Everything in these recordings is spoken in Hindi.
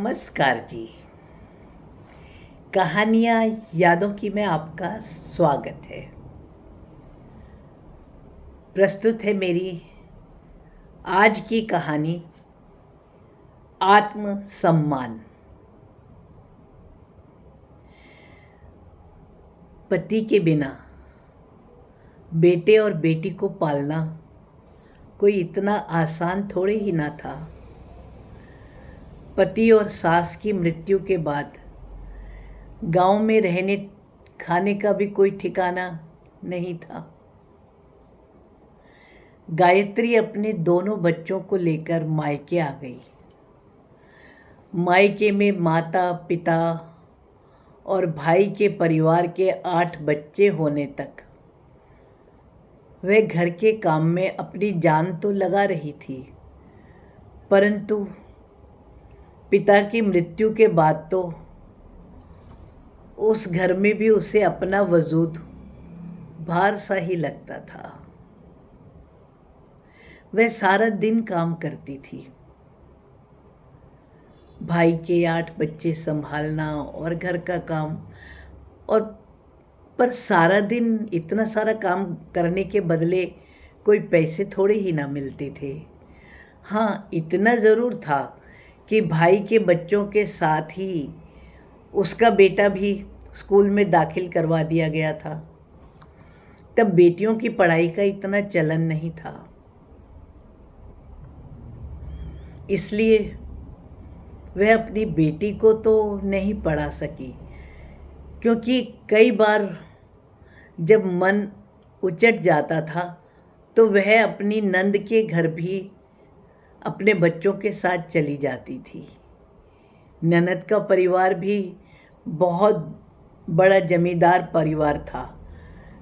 नमस्कार जी। कहानियाँ यादों की में आपका स्वागत है। प्रस्तुत है मेरी आज की कहानी आत्मसम्मान। पति के बिना बेटे और बेटी को पालना कोई इतना आसान थोड़े ही ना था। पति और सास की मृत्यु के बाद गांव में रहने खाने का भी कोई ठिकाना नहीं था। गायत्री अपने दोनों बच्चों को लेकर मायके आ गई। मायके में माता पिता और भाई के परिवार के 8 बच्चे होने तक वह घर के काम में अपनी जान तो लगा रही थी, परंतु पिता की मृत्यु के बाद तो उस घर में भी उसे अपना वजूद भार सा ही लगता था। वह सारा दिन काम करती थी, भाई के 8 बच्चे संभालना और घर का काम, और पर सारा दिन इतना सारा काम करने के बदले कोई पैसे थोड़े ही ना मिलते थे। हाँ, इतना ज़रूर था कि भाई के बच्चों के साथ ही उसका बेटा भी स्कूल में दाखिल करवा दिया गया था। तब बेटियों की पढ़ाई का इतना चलन नहीं था, इसलिए वह अपनी बेटी को तो नहीं पढ़ा सकी, क्योंकि कई बार जब मन उचट जाता था तो वह अपनी नंद के घर भी अपने बच्चों के साथ चली जाती थी। ननद का परिवार भी बहुत बड़ा जमींदार परिवार था।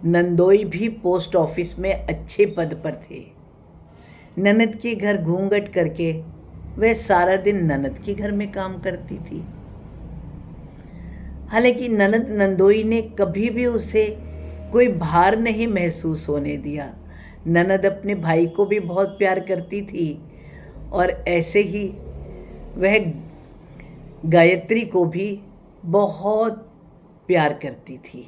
नंदोई भी पोस्ट ऑफिस में अच्छे पद पर थे। ननद के घर घूंघट करके वह सारा दिन ननद के घर में काम करती थी। हालांकि ननद नंदोई ने कभी भी उसे कोई भार नहीं महसूस होने दिया। ननद अपने भाई को भी बहुत प्यार करती थी और ऐसे ही वह गायत्री को भी बहुत प्यार करती थी,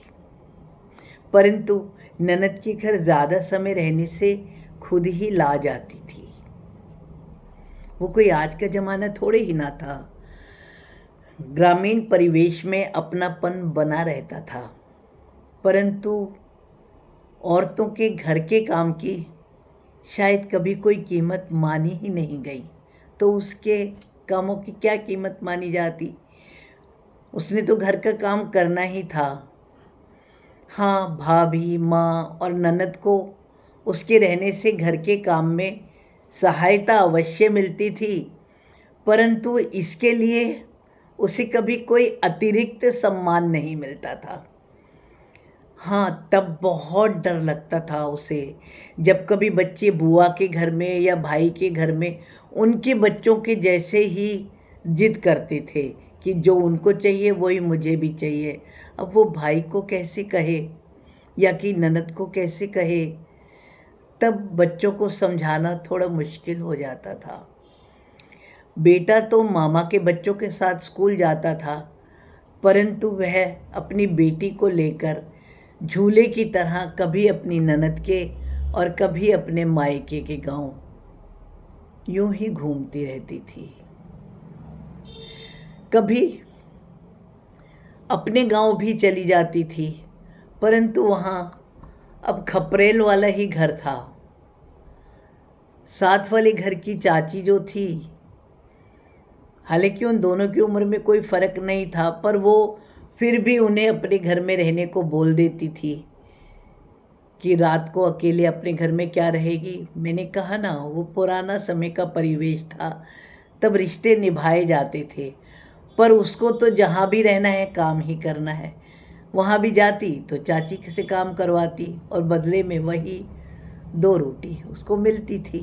परंतु ननद के घर ज़्यादा समय रहने से खुद ही ला जाती थी। वो कोई आज का ज़माना थोड़े ही ना था। ग्रामीण परिवेश में अपनापन बना रहता था, परंतु औरतों के घर के काम की शायद कभी कोई कीमत मानी ही नहीं गई। तो उसके कामों की क्या कीमत मानी जाती? उसने तो घर का काम करना ही था। हाँ, भाभी, माँ और ननद को उसके रहने से घर के काम में सहायता अवश्य मिलती थी, परंतु इसके लिए उसे कभी कोई अतिरिक्त सम्मान नहीं मिलता था। हाँ, तब बहुत डर लगता था उसे जब कभी बच्चे बुआ के घर में या भाई के घर में उनके बच्चों के जैसे ही जिद करते थे कि जो उनको चाहिए वही मुझे भी चाहिए। अब वो भाई को कैसे कहे या कि ननद को कैसे कहे? तब बच्चों को समझाना थोड़ा मुश्किल हो जाता था। बेटा तो मामा के बच्चों के साथ स्कूल जाता था, परंतु वह अपनी बेटी को लेकर झूले की तरह कभी अपनी ननद के और कभी अपने मायके के गांव यूं ही घूमती रहती थी। कभी अपने गांव भी चली जाती थी, परंतु वहाँ अब खपरेल वाला ही घर था। साथ वाले घर की चाची जो थी, हालांकि उन दोनों की उम्र में कोई फ़र्क नहीं था, पर वो फिर भी उन्हें अपने घर में रहने को बोल देती थी कि रात को अकेले अपने घर में क्या रहेगी। मैंने कहा ना, वो पुराना समय का परिवेश था, तब रिश्ते निभाए जाते थे, पर उसको तो जहाँ भी रहना है काम ही करना है। वहाँ भी जाती तो चाची से काम करवाती और बदले में वही 2 रोटी उसको मिलती थी।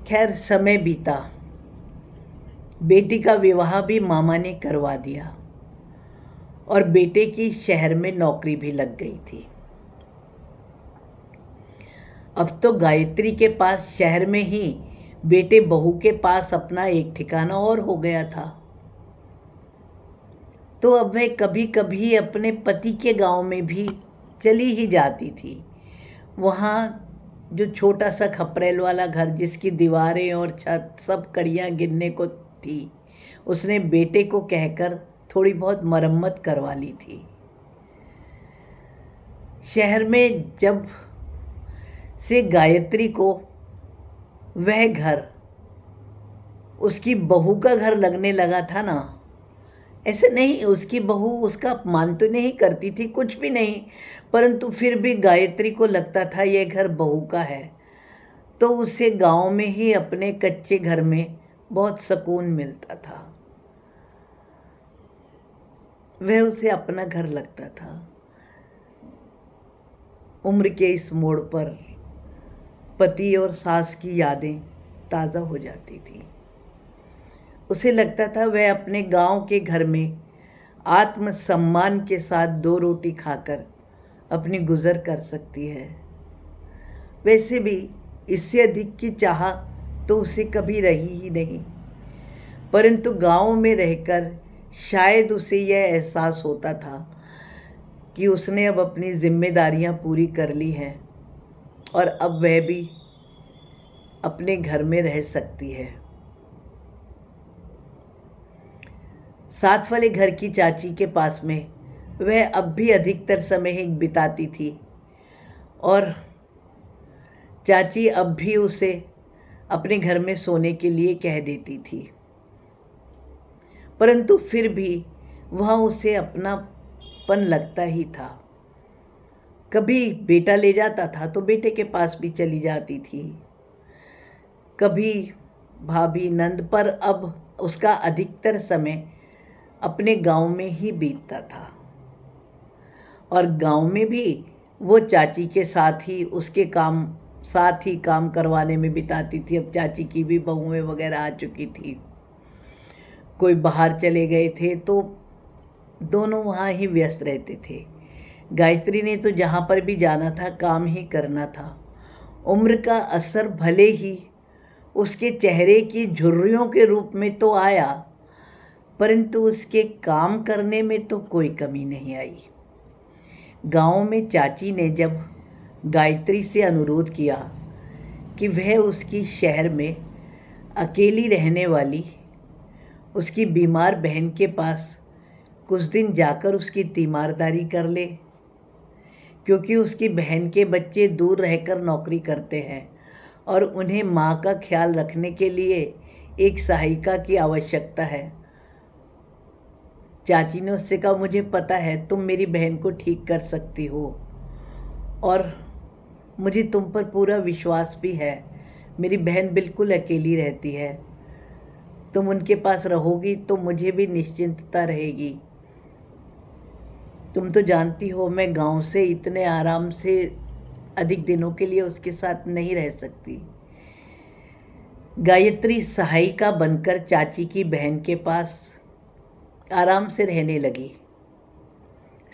खैर, समय बीता। बेटी का विवाह भी मामा ने करवा दिया और बेटे की शहर में नौकरी भी लग गई थी। अब तो गायत्री के पास शहर में ही बेटे बहू के पास अपना एक ठिकाना और हो गया था। तो अब वह कभी कभी अपने पति के गांव में भी चली ही जाती थी। वहाँ जो छोटा सा खपरेल वाला घर जिसकी दीवारें और छत सब कड़ियाँ गिरने को थी, उसने बेटे को कहकर थोड़ी बहुत मरम्मत करवा ली थी। शहर में जब से गायत्री को वह घर उसकी बहू का घर लगने लगा था ना, ऐसे नहीं उसकी बहू उसका अपमान तो नहीं करती थी, कुछ भी नहीं, परंतु फिर भी गायत्री को लगता था यह घर बहू का है, तो उसे गांव में ही अपने कच्चे घर में बहुत सुकून मिलता था। वह उसे अपना घर लगता था। उम्र के इस मोड़ पर पति और सास की यादें ताज़ा हो जाती थी। उसे लगता था वह अपने गांव के घर में आत्मसम्मान के साथ 2 रोटी खाकर अपनी गुजर कर सकती है। वैसे भी इससे अधिक की चाह तो उसे कभी रही ही नहीं, परंतु गांव में रहकर शायद उसे यह एहसास होता था कि उसने अब अपनी जिम्मेदारियां पूरी कर ली हैं और अब वह भी अपने घर में रह सकती है। साथ वाले घर की चाची के पास में वह अब भी अधिकतर समय ही बिताती थी और चाची अब भी उसे अपने घर में सोने के लिए कह देती थी, परंतु फिर भी वह उसे अपनापन लगता ही था। कभी बेटा ले जाता था तो बेटे के पास भी चली जाती थी, कभी भाभी नंद, पर अब उसका अधिकतर समय अपने गांव में ही बीतता था और गांव में भी वो चाची के साथ ही काम करवाने में बिताती थी। अब चाची की भी बहुएं वगैरह आ चुकी थी, कोई बाहर चले गए थे तो दोनों वहाँ ही व्यस्त रहते थे। गायत्री ने तो जहाँ पर भी जाना था काम ही करना था। उम्र का असर भले ही उसके चेहरे की झुर्रियों के रूप में तो आया, परंतु उसके काम करने में तो कोई कमी नहीं आई। गांव में चाची ने जब गायत्री से अनुरोध किया कि वह उसकी शहर में अकेली रहने वाली उसकी बीमार बहन के पास कुछ दिन जाकर उसकी तीमारदारी कर ले, क्योंकि उसकी बहन के बच्चे दूर रहकर नौकरी करते हैं और उन्हें माँ का ख्याल रखने के लिए एक सहायिका की आवश्यकता है। चाची ने उससे कहा, मुझे पता है तुम मेरी बहन को ठीक कर सकती हो और मुझे तुम पर पूरा विश्वास भी है। मेरी बहन बिल्कुल अकेली रहती है, तुम उनके पास रहोगी तो मुझे भी निश्चिंतता रहेगी। तुम तो जानती हो मैं गांव से इतने आराम से अधिक दिनों के लिए उसके साथ नहीं रह सकती। गायत्री सहायिका बनकर चाची की बहन के पास आराम से रहने लगी।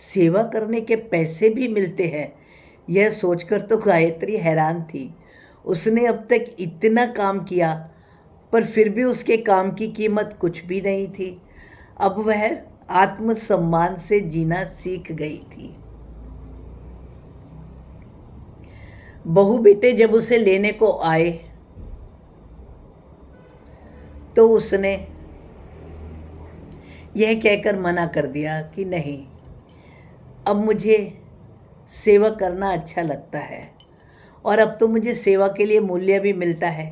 सेवा करने के पैसे भी मिलते हैं, यह सोचकर तो गायत्री हैरान थी। उसने अब तक इतना काम किया पर फिर भी उसके काम की कीमत कुछ भी नहीं थी। अब वह आत्मसम्मान से जीना सीख गई थी। बहू बेटे जब उसे लेने को आए तो उसने यह कहकर मना कर दिया कि नहीं, अब मुझे सेवा करना अच्छा लगता है और अब तो मुझे सेवा के लिए मूल्य भी मिलता है।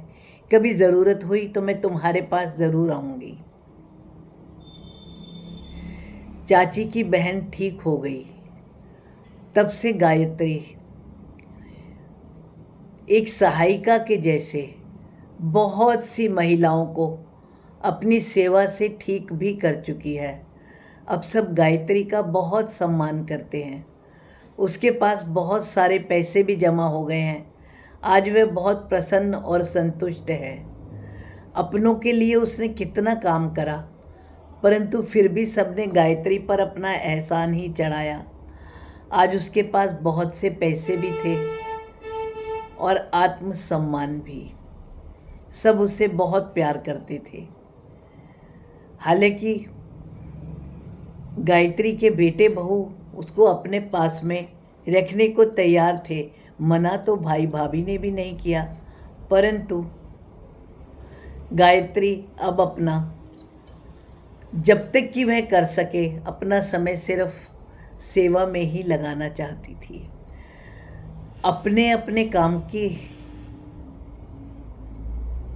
कभी ज़रूरत हुई तो मैं तुम्हारे पास ज़रूर आऊँगी। चाची की बहन ठीक हो गई, तब से गायत्री एक सहायिका के जैसे बहुत सी महिलाओं को अपनी सेवा से ठीक भी कर चुकी है। अब सब गायत्री का बहुत सम्मान करते हैं। उसके पास बहुत सारे पैसे भी जमा हो गए हैं। आज वह बहुत प्रसन्न और संतुष्ट है। अपनों के लिए उसने कितना काम करा, परंतु फिर भी सबने गायत्री पर अपना एहसान ही चढ़ाया। आज उसके पास बहुत से पैसे भी थे और आत्मसम्मान भी। सब उसे बहुत प्यार करते थे। हालांकि गायत्री के बेटे बहू उसको अपने पास में रखने को तैयार थे। मना तो भाई भाभी ने भी नहीं किया, परंतु गायत्री अब अपना, जब तक कि वह कर सके, अपना समय सिर्फ सेवा में ही लगाना चाहती थी। अपने अपने काम की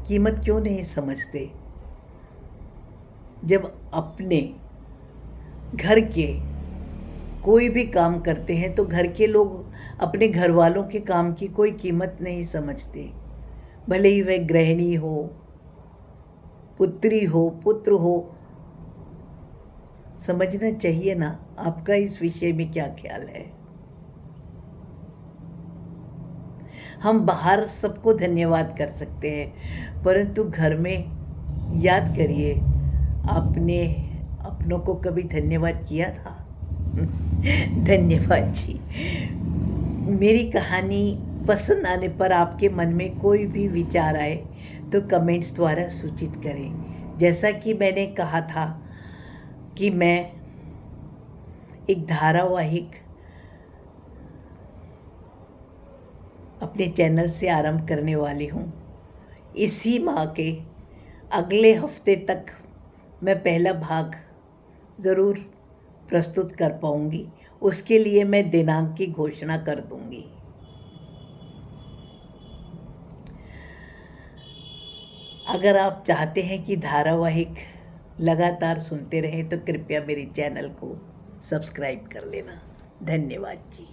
कीमत क्यों नहीं समझते? जब अपने घर के कोई भी काम करते हैं तो घर के लोग अपने घर वालों के काम की कोई कीमत नहीं समझते, भले ही वह गृहिणी हो, पुत्री हो, पुत्र हो। समझना चाहिए ना। आपका इस विषय में क्या ख्याल है? हम बाहर सबको धन्यवाद कर सकते हैं, परंतु घर में याद करिए, आपने अपनों को कभी धन्यवाद किया था? धन्यवाद जी। मेरी कहानी पसंद आने पर आपके मन में कोई भी विचार आए तो कमेंट्स द्वारा सूचित करें। जैसा कि मैंने कहा था कि मैं एक धारावाहिक अपने चैनल से आरंभ करने वाली हूँ। इसी माह के अगले हफ्ते तक मैं पहला भाग ज़रूर प्रस्तुत कर पाऊँगी। उसके लिए मैं दिनांक की घोषणा कर दूँगी। अगर आप चाहते हैं कि धारावाहिक लगातार सुनते रहें तो कृपया मेरे चैनल को सब्सक्राइब कर लेना। धन्यवाद जी।